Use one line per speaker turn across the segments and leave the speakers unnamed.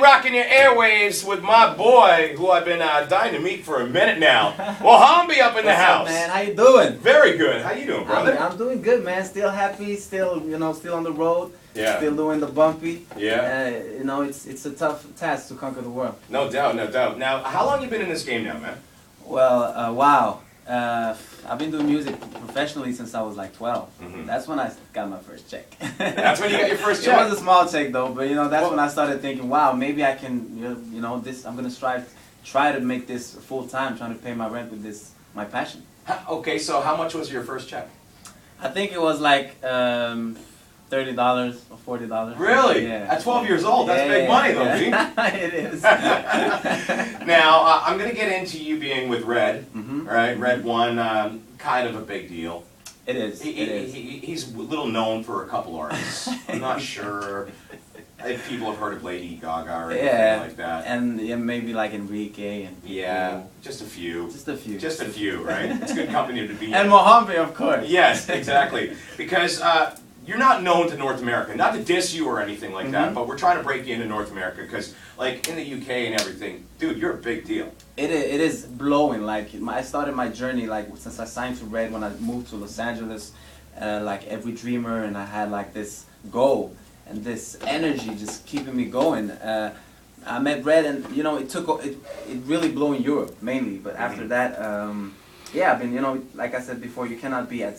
rocking your airwaves with my boy, who I've been dying to meet for a minute now. Mohombi up in the house.
What's up, man? How you doing?
Very good. How you doing, brother?
I'm doing good, man. Still happy. Still, still on the road.
Yeah.
Still doing the bumpy.
Yeah.
It's a tough task to conquer the world.
No doubt, no doubt. Now, how long you been in this game now, man?
Well, wow. I've been doing music professionally since I was like 12.
Mm-hmm.
To my first check.
That's when you got your first check?
It was a small check though, but that's when I started thinking, wow, maybe I can, I'm gonna try to make this full time, trying to pay my rent with this, my passion.
Okay, so how much was your first check?
I think it was like $30 or $40.
Really?
Yeah.
At 12 years old, that's big money though, G.
It is.
Now, I'm going to get into you being with Red,
Mm-hmm.
right? Red One, kind of a big deal.
It is.
He's a little known for a couple artists. I'm not sure if people have heard of Lady Gaga or anything like that.
And maybe like Enrique and
just a few.
Just a few.
Just a few, right? It's good company to be in.
And Mohombi, of course.
Yes, exactly. Because you're not known to North America. Not to diss you or anything like that, but we're trying to break you into North America because, like, in the UK and everything, dude, you're a big deal.
It is blowing. Like, I started my journey, like, since I signed to Red when I moved to Los Angeles, like every dreamer, and I had, like, this goal and this energy just keeping me going. I met Red, and, it really blew in Europe, mainly. But after that, I've been, like I said before, you cannot be at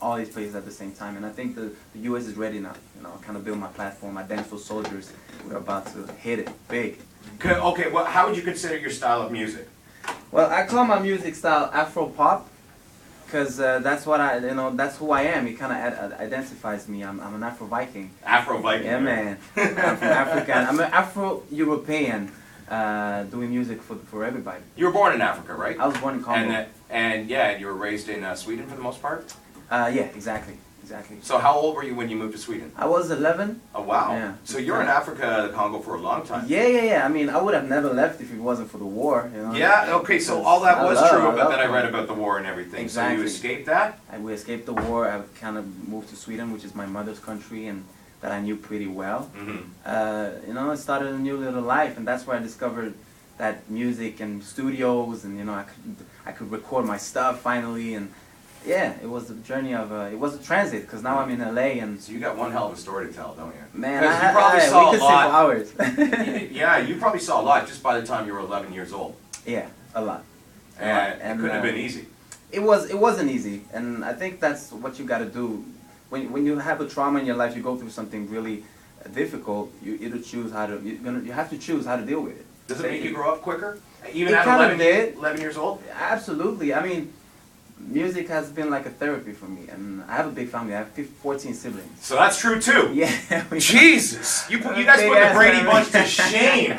all these places at the same time, and I think the U.S. is ready now. Kind of build my platform. My Dance for Soldiers, we're about to hit it big.
Okay, well, how would you consider your style of music?
Well, I call my music style Afro pop, because that's what that's who I am. It kind of identifies me. I'm an Afro Viking.
Afro Viking.
Yeah, man. I'm from Africa. I'm an Afro European, doing music for everybody.
You were born in Africa, right?
I was born in Congo.
And you were raised in Sweden for the most part?
Yeah, exactly.
So how old were you when you moved to Sweden?
I was 11.
Oh, wow.
Yeah.
So you're in Africa, the Congo, for a long time.
Yeah. I mean, I would have never left if it wasn't for the war.
Yeah, okay, so all that was true, but then I read about the war and everything.
Exactly.
So you escaped that?
We escaped the war. I kind of moved to Sweden, which is my mother's country, and that I knew pretty well. I started a new little life, and that's where I discovered that music and studios, and I could record my stuff finally, and yeah, it was a journey of it was a transit, because now I'm in LA, and
so you got one hell of a story to tell, don't you?
Man,
you probably saw
we could
a lot.
Sit for hours.
Yeah, you probably saw a lot just by the time you were 11 years old.
Yeah, a lot.
And it couldn't have been easy.
It wasn't easy, and I think that's what you got to do. When you have a trauma in your life, you go through something really difficult. You have to choose how to deal with it.
Does it make you grow up quicker? Even
at
11 years old?
Absolutely. I mean, music has been like a therapy for me, and I have a big family. I have 14 siblings.
So that's true too.
Yeah.
Jesus, you guys put the Brady Bunch to shame.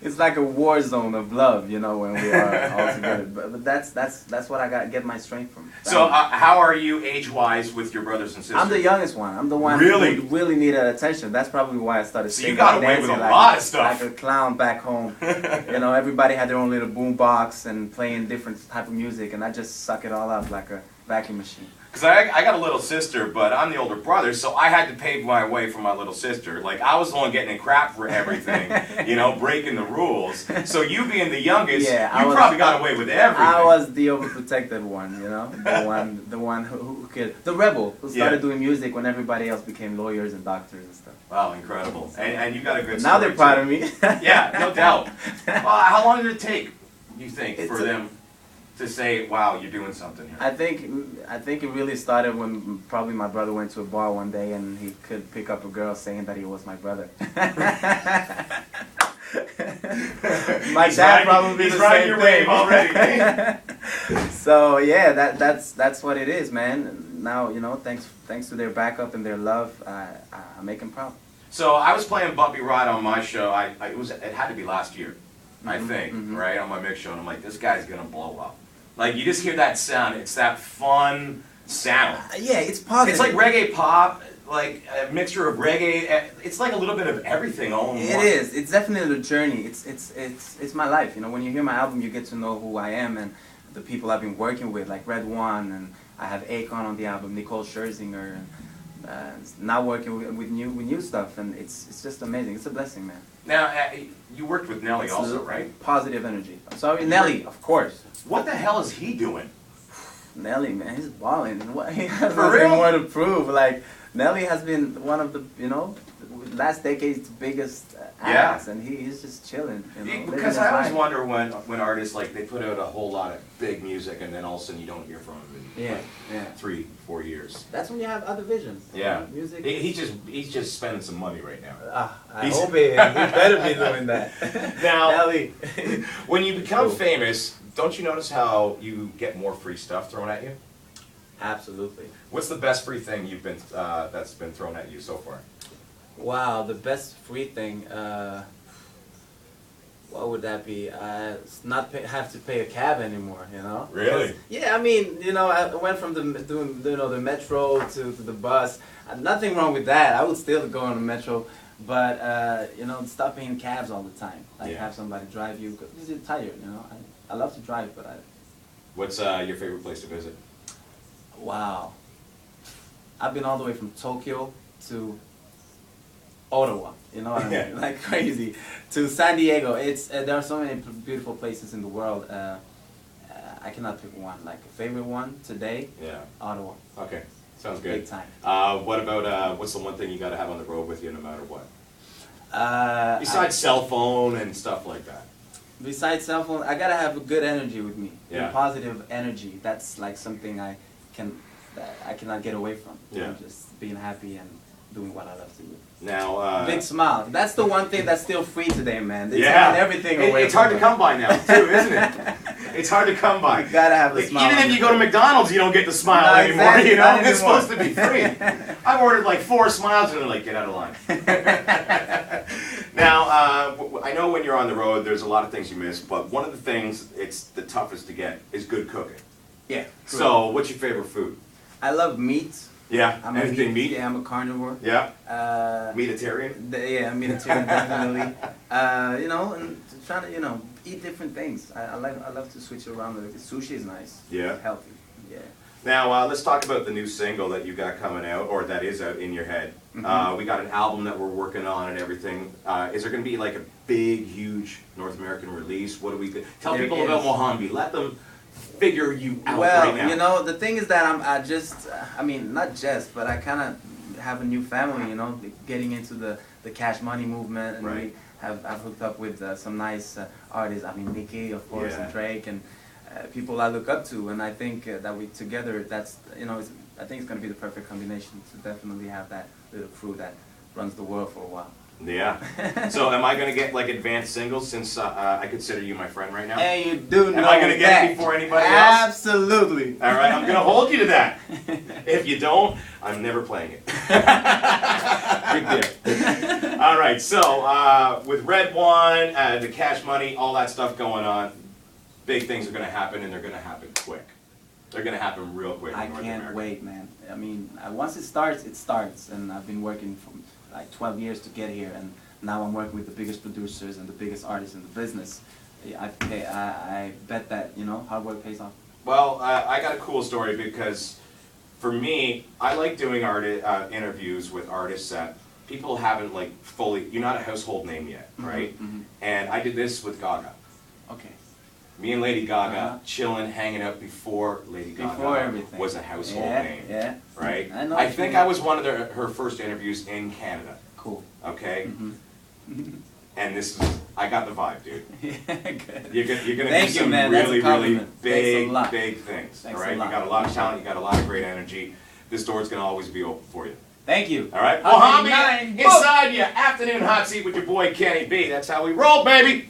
It's like a war zone of love, when we are all together. But that's what I get my strength from.
So how are you age-wise with your brothers and sisters?
I'm the youngest one. I'm the one who really needed attention. That's probably why I started.
So you got away with a lot of stuff.
Like a clown back home. Everybody had their own little boom box and playing different type of music, and I just suck it all up like a vacuum machine.
Because I got a little sister, but I'm the older brother, so I had to pave my way for my little sister. Like, I was the one getting in crap for everything, breaking the rules. So you being the youngest, you probably got away with everything.
I was the overprotected one, the one who could, the rebel who started doing music when everybody else became lawyers and doctors and stuff.
Wow, incredible. And you got a good story.
Now they're proud of me.
Yeah, no doubt. Well, how long did it take, you think, for them to say, wow, you're doing something here?
I think it really started when probably my brother went to a bar one day and he could pick up a girl saying that he was my brother. My dad probably
he's riding your wave already.
So yeah, that's what it is, man. Now thanks to their backup and their love, I make them proud.
So I was playing Bumpy Ride on my show. It had to be last year, I think, right, on my mix show, and I'm like, this guy's gonna blow up. Like, you just hear that sound. It's that fun sound.
Yeah, it's positive.
It's like reggae pop, like a mixture of reggae. It's like a little bit of everything all in one.
It is. It's definitely a journey. It's my life. When you hear my album, you get to know who I am and the people I've been working with, like Red One, and I have Akon on the album, Nicole Scherzinger, and now working with new stuff, and it's just amazing. It's a blessing, man.
Now, you worked with Nelly also, right?
Positive energy. Sorry, Nelly, of course.
What the hell is he doing?
Nelly, man, he's balling. He has
For
nothing
real?
more to prove. Like, Nelly has been one of the, last decade's biggest acts, and he's just chilling.
Because I always wonder when artists, like, they put out a whole lot of big music and then all of a sudden you don't hear from them in 3-4 years.
That's when you have other visions.
Yeah.
Music.
He's just spending some money right now.
I hope he better be doing that.
Now,
Nelly.
when you become famous, don't you notice how you get more free stuff thrown at you?
Absolutely.
What's the best free thing that's been thrown at you so far?
Wow, the best free thing. What would that be? Have to pay a cab anymore,
Really?
Yeah, I mean, I went from the metro to the bus. Nothing wrong with that. I would still go on the metro, but stop paying cabs all the time. Like have somebody drive you because you're tired. I love to drive, but
What's your favorite place to visit?
Wow. I've been all the way from Tokyo to Ottawa, what I mean? Like crazy, to San Diego. There are so many beautiful places in the world. I cannot pick one. Like a favorite one today. Yeah. Ottawa.
Okay, sounds good.
Big time.
What about what's the one thing you got to have on the road with you, no matter what? Besides cell phone and stuff like that.
Besides cell phone, I gotta have a good energy with me.
Yeah.
Positive energy. That's like something that I cannot get away from.
Yeah.
Just being happy and doing what I love to do.
Now,
big smile. That's the one thing that's still free today, man. They're
taking
everything away.
It's hard to come by now, too, isn't it? It's hard to come by.
You gotta have the smile.
Even if you go to McDonald's, you don't get the smile anymore.
Exactly,
It's supposed to be free. I've ordered like 4 smiles, and they're like, get out of line. Now, I know when you're on the road, there's a lot of things you miss, but one of the things it's the toughest to get is good cooking.
Yeah.
So, what's your favorite food?
I love meat.
Yeah. Anything meat?
Yeah, I'm a carnivore.
Yeah. Meatitarian?
Yeah, meatitarian definitely. And trying to eat different things. I love to switch around. Sushi is nice. Yeah. It's healthy. Yeah.
Now let's talk about the new single that you got coming out, or that is out in your head. Mm-hmm. We got an album that we're working on and everything. Is there going to be like a big, huge North American release? What do we tell people about Mohombi? Let them figure you out right now.
Well, the thing is that not just, but I kind of have a new family, getting into the Cash Money movement, and I've hooked up with some nice artists. Nicki, of course, and Drake, and people I look up to, and I think that we together, that's, I think it's going to be the perfect combination to definitely have that little crew that runs the world for a while.
Yeah. So am I going to get like advanced singles since I consider you my friend right now?
Hey, you do know
Am I going to get it before anybody else?
Absolutely.
All right, I'm going to hold you to that. If you don't, I'm never playing it. Big deal. All right, so with Red One, the Cash Money, all that stuff going on, big things are going to happen, and they're going to happen quick. They're going to happen real quick in North America.
I can't wait, man. Once it starts, and I've been working for like 12 years to get here, and now I'm working with the biggest producers and the biggest artists in the business. I bet that, hard work pays off.
Well, I got a cool story because for me, I like doing interviews with artists that people haven't like fully, you're not a household name yet, right? Mm-hmm. And I did this with Gaga.
Okay.
Me and Lady Gaga chilling, hanging out before Lady Gaga was a household name. Yeah. Right? I think I was one of her first interviews in Canada.
Cool.
Okay? Mm-hmm. And I got the vibe, dude.
Yeah, good.
You're going to do some really big things.
Thanks
all right? You got a lot of talent, you got a lot of great energy. This door's going to always be open for you.
Thank you.
All right? Mohombi, inside your afternoon hot seat with your boy KennyB. That's how we roll, baby.